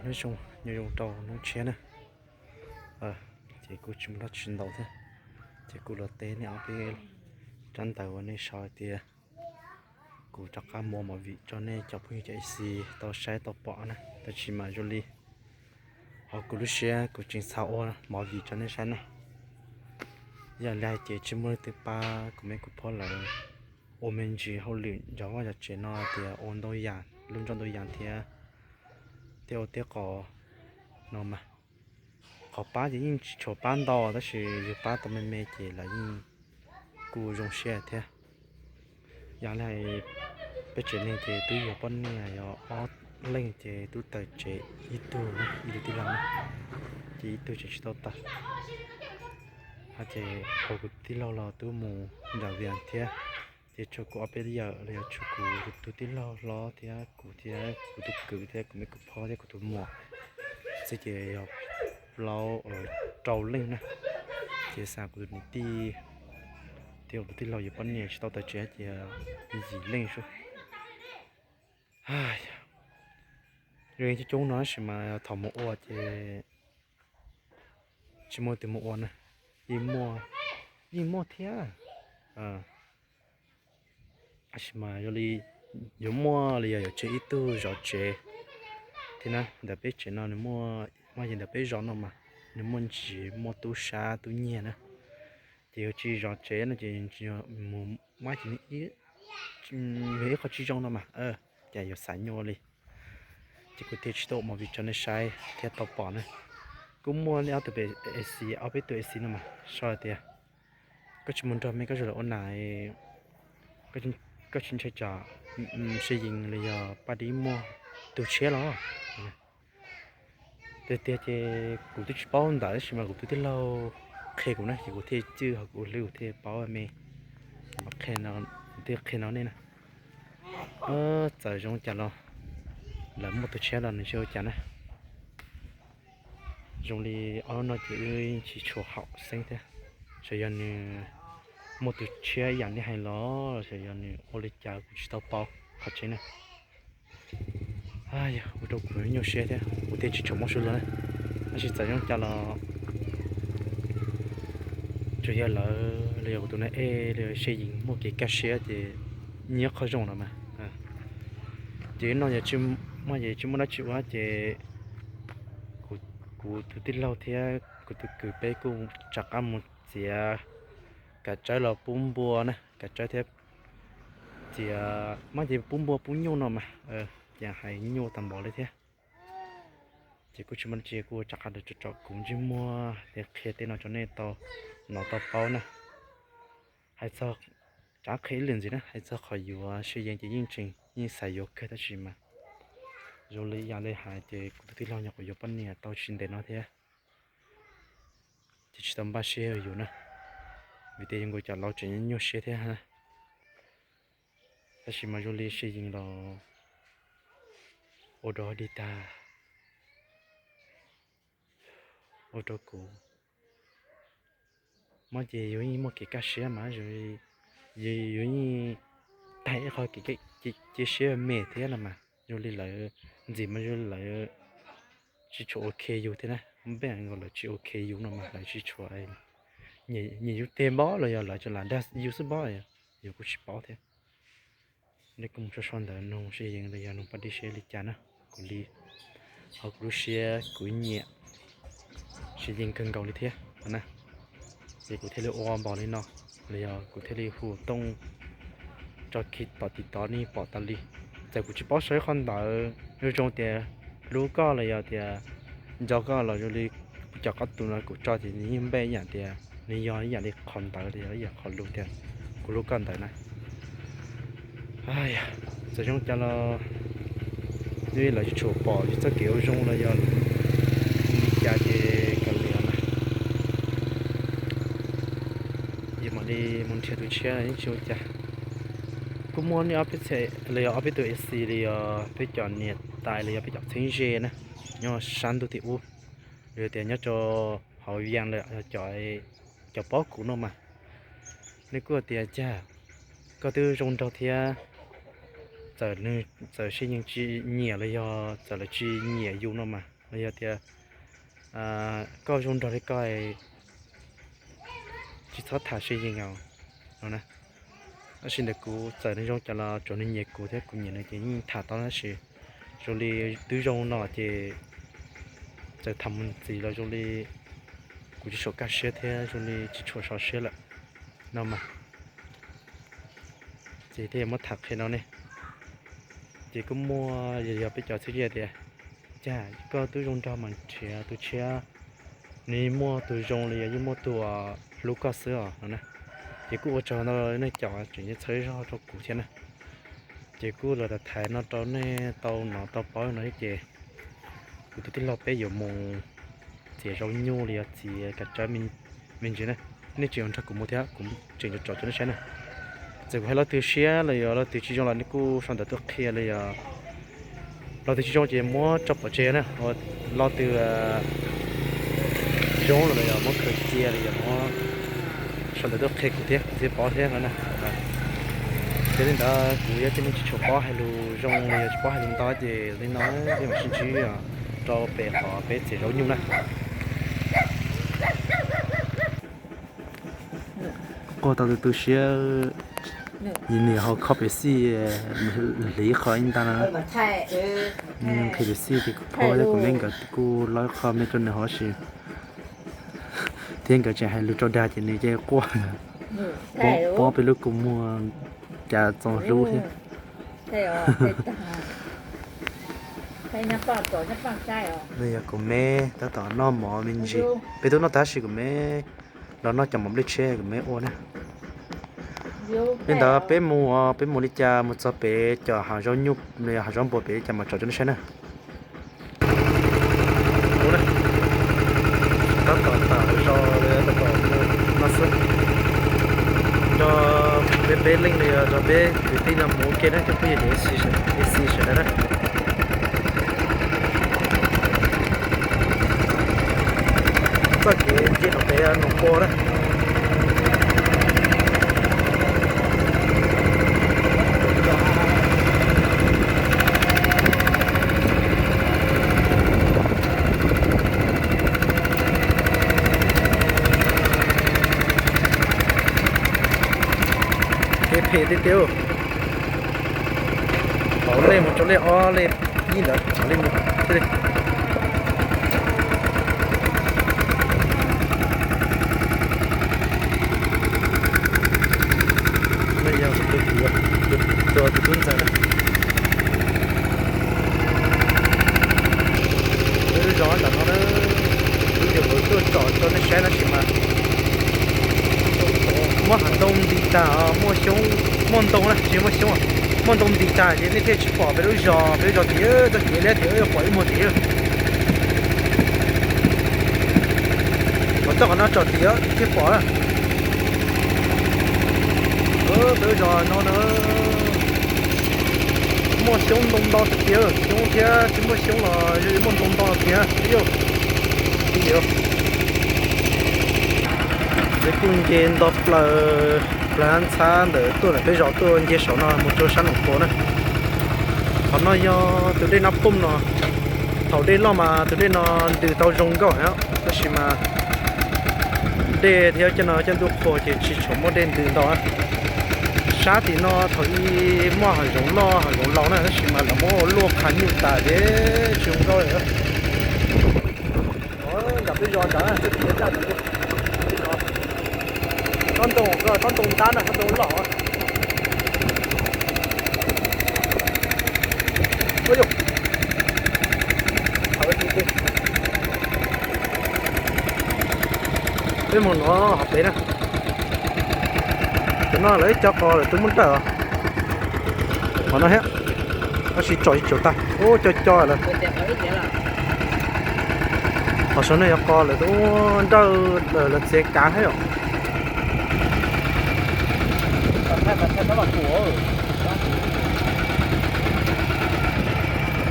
nói chung nhiều dùng tàu nó chén nè thì cô chúng nó chuyển đầu thế thì cô là té này ở bên chân tàu này soi thì cô chắc cả mua một vị cho nên cho phụ chạy xì tàu xe tàu bọ nè tàu chỉ mà jolly họ cô lúc xe cô chính sao một vị cho nên xe nè giờ lại thì chỉ mới từ ba của mấy côพ่อlà ôm mình chỉ hậu luyện choว่าจะเจนอthì ôn đôi dạng luôn trong đôi dạng thì tiêu tiêu có nó mà có ba thì những chỗ ban đầu đó là ba tụi mình mê chỉ là những cù dùng xe thế giờ này bây giờ này thì tôi ở bên này ở lên thì tôi tới chế ít tôi làm thì ít tôi chỉ tao ta thì họ cứ tí lâu là tôi muốn làm việc thế thì cho cô bây giờ là cho cô tôi tí lâu lo thì cô tôi cử thế cô mấy cô phó thế cô tôi mua sẽ chỉ lâu ở trâu lên nè chỉ sao cô tôi đi thì ở tí lâu giờ bên này tao tới chế thì gì lên số rồi thì chúng nó sẽ mà thầu một ô thì chỉ mua từ một ô nè đi mua thế mà rồi dùng mua là giờ chơi ít tu rồi chơi thì nè đặc biệt chơi nó mua mà hiện đặc biệt rồi nó mà nếu muốn chỉ mua tu sa tu nhẹ nè thì chỉ rồi chơi nó chỉ mua mấy chỉ ít về có chỉ trong nó mà giờ giờ xài nhau đi chỉ có thể chỉ tao một vị cho nên sai theo tao bỏ này cũng mua lấy từ về xì ở bên từ xì nó mà sao thì có chỉ muốn cho mấy cái rồi ôn lại có chính chơi trò xây dựng là giờ ba đi mua từ chế đó từ từ thì cũng thích bao nhiêu đấy mà cũng thích lâu khe cũng này thì cũng thích chưa học cũng lưu thích bao em mà khe nó nên nè giờ chúng chả lo là một từ chế là nó chơi chả này dùng đi ở nó chỉ cho học sinh thế cho nên một từ chế dạng này hay lo cho nên ô lịch chả cũng chỉ tao bao học chế này ai tôi đâu có nhiều xe thế tôi chỉ chọn một số lớn nó chỉ dành cho là chủ yếu là liệu tụi này liệu xây dựng một cái cá xe thì nhiều khó dùng rồi mà chỉ nó giờ chim mà giờ chim nó chịu quá thì tôi tin lâu thế tôi cứ bé cũng chắc ăn một gì cả trái là bún bùa nè cả trái thế thì mà gì bún bùa bún nhô nào mà nhà hay nhô tầm bỏ lấy thế chỉ có chúng mình chỉ có chắc ăn được cho cũng chỉ mua để khi tên nó cho nên tao nó tao bao nè hay sao chắc khi liền gì nè hay sao khỏi dù sử dụng chỉ những trình như xài dầu cái đó gì mà rồi lấy nhà lấy hại thì tôi tin lâu nhặt của dầu bên này tao xin để nó thế chỉ tầm 3 xe ở dù nè vì thế người trả lâu chuyện nhiều xe thế ha ta chỉ mà rồi lấy xe gì là ô đó đi ta ô tô cũ mà chỉ giống như một cái cá xe mà rồi gì giống như thấy khỏi cái xe mệt thế là mà rồi lại gì mà rồi lại chỉ chỗ okอยู่thế này không biết anh gọi là chỉ okอยู่nào mà lại chỉ chỗ ấy nhiều tiền bỏ rồi lại cho là đã nhiều số bỏ rồi nhiều cũng chỉ bỏ thế để cùng cho son đời nông xây dựng là giờ nông bắt đi xe lịch chán á cũng đi học lúc xe cũng nhẹ xây dựng cần cầu như thế nè thì cũng thể là ôm bỏ lên nó là cũng thể là hồ tông cho kít bỏ tít đó đi bỏ tali giờ cũng chỉ bỏ sợi con đỡ như trong tiền lúa có là giờ thì do có là rồi cho các tụi nó cũng cho thì những bé nhà thì lý do nhà đi con đỡ thì giờ con lúa tiền của lúa con đỡ này ai giờ chúng ta là đây là chỗ bỏ thì chắc kiểu trong là giờ nhà thì cần liền này nhưng mà đi muốn chơi tụi chơi này chơi chả cũng muốn đi ở bên xe lấy ở bên tụi xì thì bên chọn nhiệt tại lấy ở bên chọn thiên dê nè nhưng sáng tụi u rồi tiền nhớ cho họ viên lại cho bó cũ nó mà nếu có tiền cha có từ trong đầu thì giờ xây dựng chi nhẹ là do giờ là chi nhẹ dùng nó mà 了的ก็ยงดอได้ก็จิตถาเสียงเอาเอานะ而现在กู在那种叫了做那业กู的กู年那些你谈到那些就里对种那些在他们自己了就里กู就说干些的就里基础上些了那么这点没谈开了呢这个么也要比较这些的จ้าก็对种着มันเชียตัวเชียนี่มัวตัว种เลยยังมัวตัวลูกก็เสือนะ结果我找到那脚啊，直接吹上做古天了。结果了的台那到那到哪到包那一节，我都听老板有梦，介绍牛了，介个这民间呢，你这样他古木天，古这就找着那些呢。这个还老对些了呀，老对其中了，你古上的都开了呀。老对其中节么找不着呢，我老对中了呀，么可接了呀么。上来都开古天，这包天了呢。这领导古也今天去吃包海路，用也去包海路打的，领导也没兴趣啊，找白哈白介绍牛呢。我到都些，因为好靠北西，离开应当了。靠北西的靠那个那个古老靠没准的好些。天个จะให้รู้จอดาจะนี่จะกว่าปอไปรู้กุมัวจะจงรู้ที่ใช่อ๋อใช่นักปอดก่อนนักปอดใช่อ๋อเนี่ยกุแม่ถ้าต่อนอหมอมินจีไปตัวนอตาสิกุแม่แล้วนอจะหม่อมได้แช่กุแม่โอนะเป็นตาเป็นหมูลิจาหมูจะไปจะหาจอยุบเนี่ยหาจอมบ่ไปจะมาจอจนใช่นะโอนะต่อจอเลยต่อมาสุดจอเบลิงเลยจอเบคือที่น้ำหมูเกนะจะพูดอย่างนี้สินะก็เกี่ยวกับหนุ่มโบนะเพจเดียวเอาเล่มจนเล่อ้อเล่นี่เหรอเอาเล่มเลยไม่ยาวสุดตัวตุ้นใจนะร้อนแต่เขาเนี่ยเดี๋ยวตัวจอดตัวนั้นใช้แล้วใช่ไหม摸寒冬的大，摸熊，摸冬了，就摸熊啊，摸冬的大，这那天去跑，别都绕的，这几两条要跑一摸条。我这个那找条去跑了，别绕那摸熊东到条，熊条就摸熊了，就摸东到条，有。这工钱到不然餐的多了，别绕多人家少呢，没做山农活呢。他那要对对那pom呢，头对老嘛，对对那对到中高呀，这是嘛，对条件呢，真都好些，去全部对对到啊。沙地呢，头一么还容老呢，这是嘛，那么落看牛大的中高呀。哦，要别绕着，这别站住。con tùng tan là con tùng lỏ ôi dồi ở bên kia cái một nó học đấy nè nó lấy cho co là tôi muốn tờ mà nó hết nó chỉ chọi ta ô cho là họ số này co là tôi đâu là xe cá hết rồi nó là của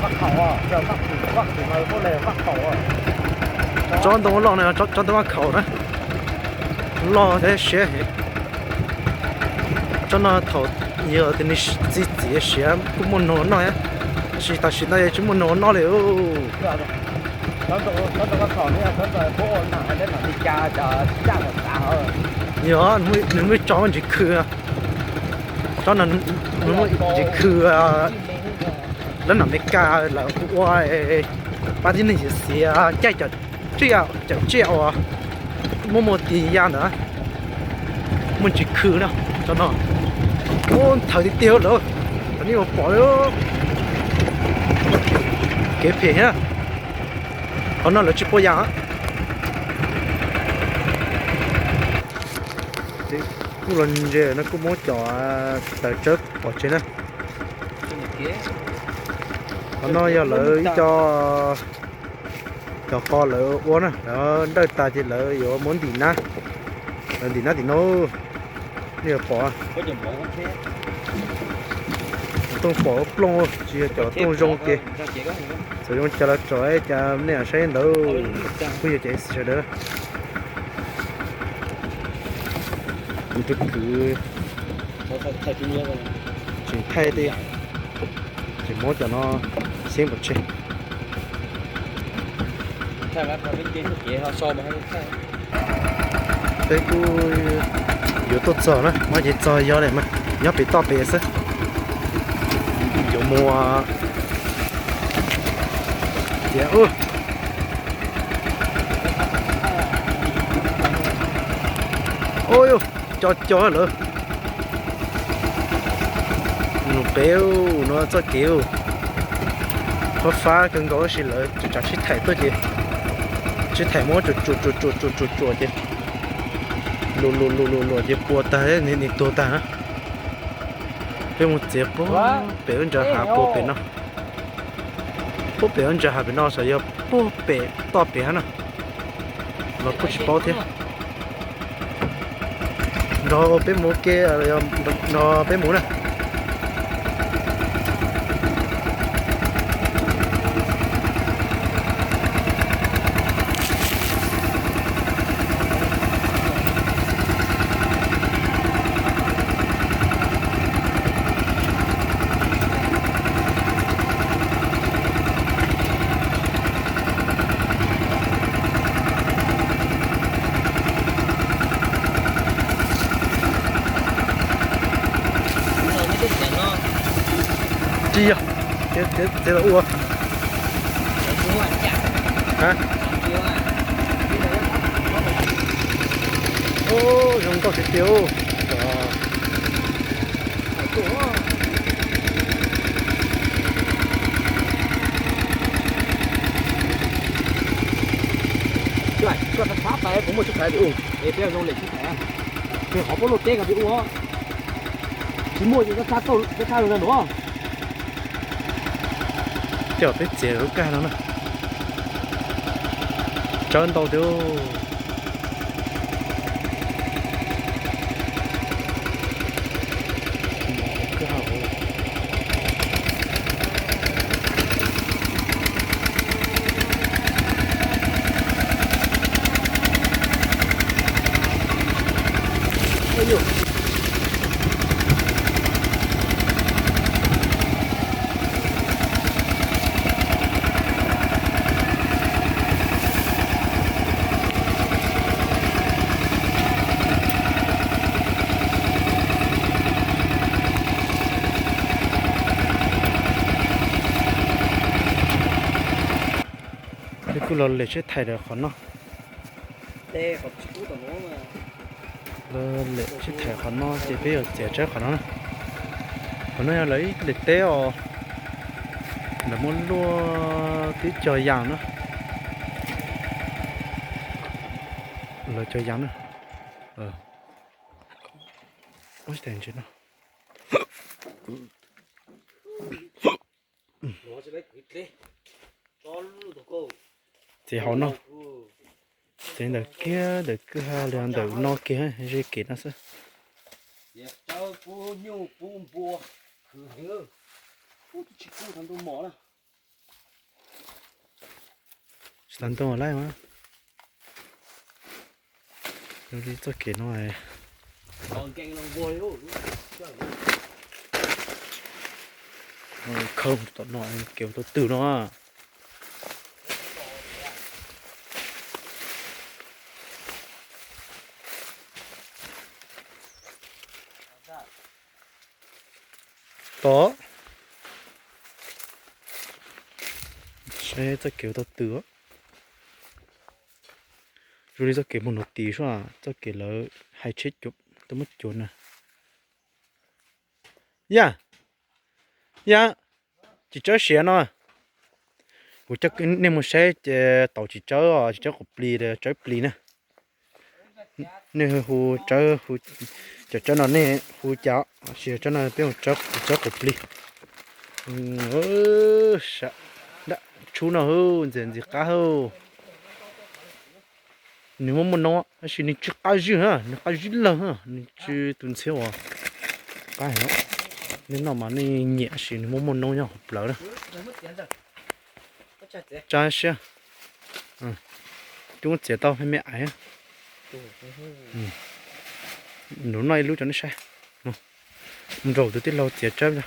vắt khẩu à, giờ vắt thì mày có lè vắt khẩu à. Cho tôi lo này, cho tôi vắt khẩu đấy. Lo thế xé hết. Cho nó thầu nhiều thì chỉ xé cũng muốn nó á. Chỉ ta chỉ này chỉ muốn nó liệu. nó có còn nữa nó rồi bố nào hay đến là đi cha một sao nhớ nó mới cho mình chỉ khưa cho nó mới chỉ khưaแล้วหนังไม่กล้าแล้วว่าป้าที่นี่เสียใจจะเจียวอ่ะโมตียานะมันจะคือนะจ้ะเนาะโอ้ถ่ายเดียวแล้วตอนนี้我ปล่อยเก็บเพลงอ่ะเอานั่นเลยจิปอยางกูลองเจนะกูมั่วจ่อแต่เจ๊กปอดเจนะnó giờ lợi cho kho lợi uốn á đó đây ta chỉ lợi vô muốn thì na thì nó bây giờ bỏ tông bỏ plong chỉ cho tông rong kia sử dụng cho nó trói cho này sẽ đâu bây giờ chạy sẽ đỡ tôi cứ chỉ thay đi chỉ muốn cho nó xem một chút. Sao mà bên trên cái kia họ so mà hay đấy cô yếu tốt sợ nữa, mà chỉ cho gió này mà nhớ bị to bể sao? Yếu mua dạ ơi ôi cho nữa nó béo nó cho kiểu có phá cần có gì lợi cho chỉ thải tôi chỉ thải mỗi chuột chứ lù chứ bùa ta đấy nên to ta á béo một chiếc béo cho hạ bùa béo nó bùa béo cho hạ béo nó sẽ yêu bùa béo to béo nó nó bút chỉ bao thế nó béo một cái nó béo một này gì à? Thế là ua. Hả? Ô, dùng tao sẽ tiêu. Lại, cho nó phá tay cũng một chút thẻ đi uống. Để bây giờ dùng để chút thẻ. Thì họ có lột tê cả bị uống. Chỉ mua thì nó sát câu, nó sát được đúng không? Tiểu tới chế rồi cái nó nè cho anh tàu tiêu cái hậuกูรอเลยช่วยถ่ายเดี๋ยวขอเนาะ Tê, có chút của nó mà. รอเลยช่วยถ่ายขอเนาะเจ๊ไปเอาเจ๊เจ้าขอเนาะขอเนาะอย่าเลยเด็กเต้อเดี๋ยวมันรัวติดจอยยางเนาะเลยจอยยางเนาะโอ้ยแต่งจริงเนาะ Nó sẽ lấy quýt đi. Con đồ cô. Thì họ nó thì được kia được cứ hai lần được nó kia hay gì nó sẽ Dẹp cho bố nhu bùa khử hứa. Ủa chị cô thằng tôi mỏ nè. làm tôi lại mà rồi đi cho kia nó này Còn canh nó vui luôn. không tao nói kiểu tôi từ nó có sẽ cho kiểu tao tứa rồi đi cho kiểu một tí sao cho kiểu là hai chết chụp tôi mất chốn nè ya ya chỉ chơi xe nó của chắc nên một xe tàu chỉ chơi của pli để chơi pli nè nên hồ chơi hồ chơi nó nè hồ cháo xe cho nó biết chơi của pli sợ đã chú nó hơn gì gì cá hơn nếu mà muốn nó chỉ nên chơi cá gì hả nó cá gì là hả nên chơi tuần sau à cá hả nên nó mà nên nhẹ chỉ nếu mà muốn nó nhau lỡ đó cha xe chúng chế tao hay mẹ ấy nó nói lúc cho nó sai rồi tôi tiết lâu chế chấp ra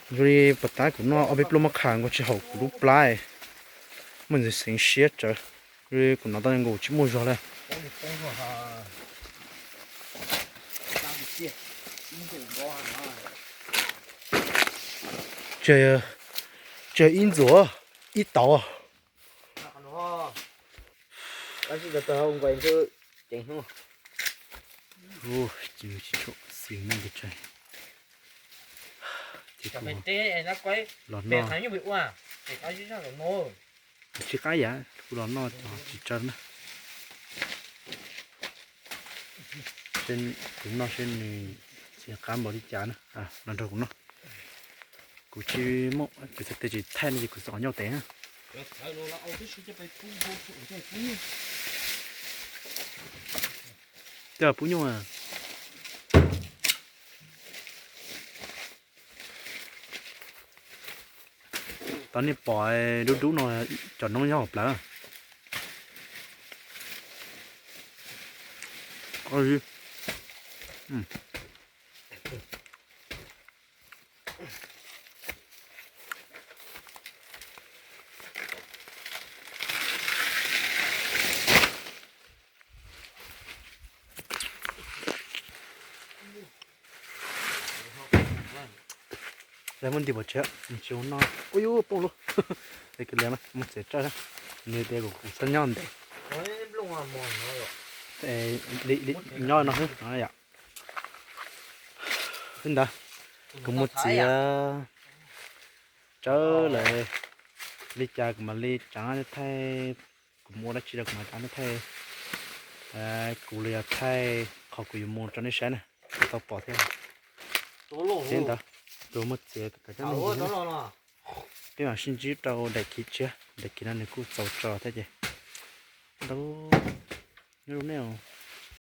rồi bắt tay của nó ở bên lông mắc hàng của chị hậu của lúc plai mình sẽ sinh xe trời rồi của nó đang ngủ chỉ mua rồi này chơi in rùa ít tàu à cái gì đó ông quay cứ chỉnh không chỉ chỗ xíu như vậy trời chẳng phải tê nó quay để thấy như bị quá để cái gì sao nó chỉ cái gì lọt nó chỉ chân trên cũng nó trên chỉ cán bỏ đi chán lần đầu cũng nó cũng chỉ một cái sự chỉ thay này cũng rõ nhau té giờ phú nhung à tao này bỏ đu nó chọn nó nhau hợp lá có gì lấy một tí bột chè chiếu nó ôi ôi bông luôn để cái này một sẽ cho như thế cũng sẵn nhon đấy để nhon nó hết nó vậy xin đó cũng một chỉ chớ lại ly trà của mà ly trắng để thay cũng mua đã chỉ được mà trắng để thay cụ liệt thay họ cũng mua cho nó sáng này tao bỏ thêm xin đó rồi một chế cả cái này cái mà xin chỉ trâu để kỹ chưa để kỹ năng này cũng trâu trò thế chứ đâu nếu